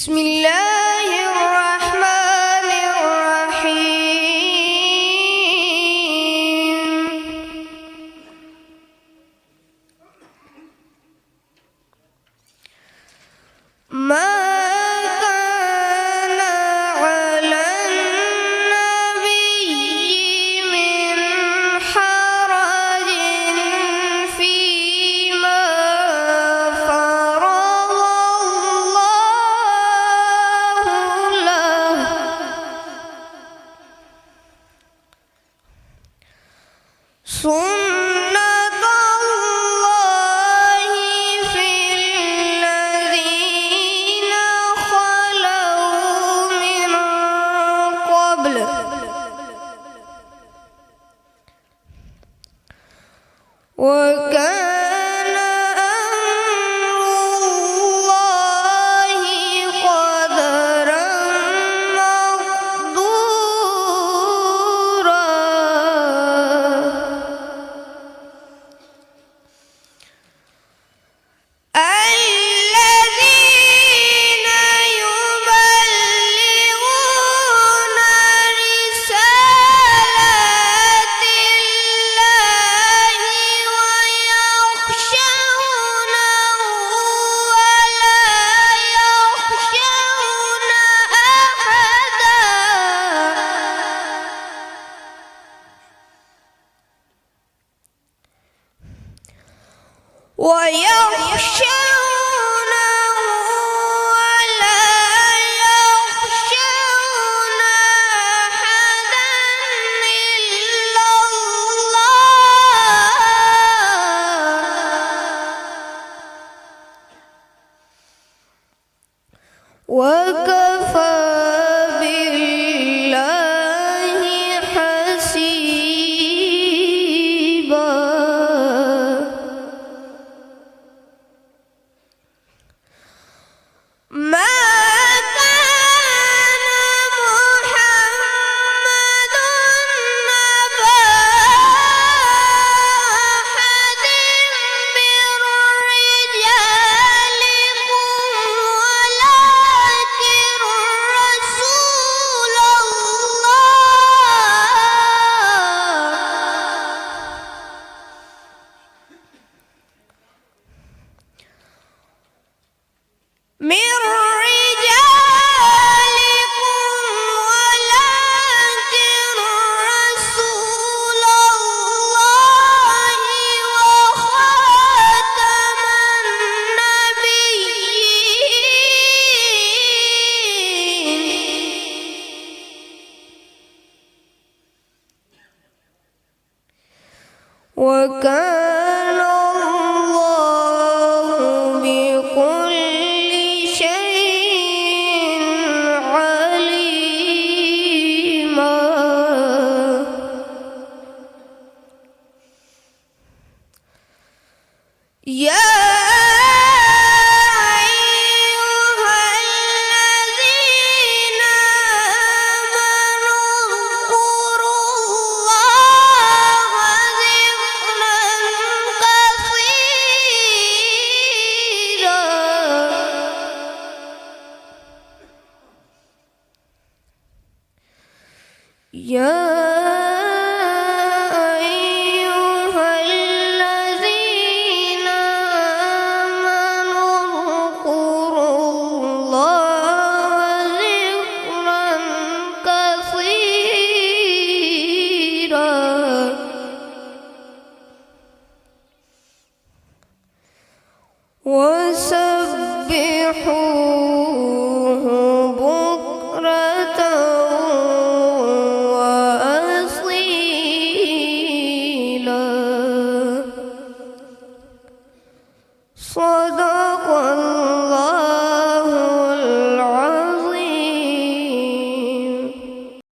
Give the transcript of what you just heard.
بسم الله الرحمن الرحيم. ما كان على النبي من حرج فيما فرض الله له، سنة الله في الذين خلوا من قبل، وكان أمر الله قدرا مقدورا. الذين يبلغون رسالات الله ويخشونه ولا يخشون أحدا، ويخشونه ولا يخشون أحدا إلا الله، وكفى بالله حسيبا. ما كان محمد أبا أحد من رجالكم ولكن رسول الله، من رجالكم ولكن رسول الله وخاتم النبيين، وكان الله بكل شيء عليما. يا أيها الذين آمنوا اذكروا الله ذكرا كثيرا. يا أيها الذين آمنوا اذكروا الله ذكرا كثيرا، وسبحوا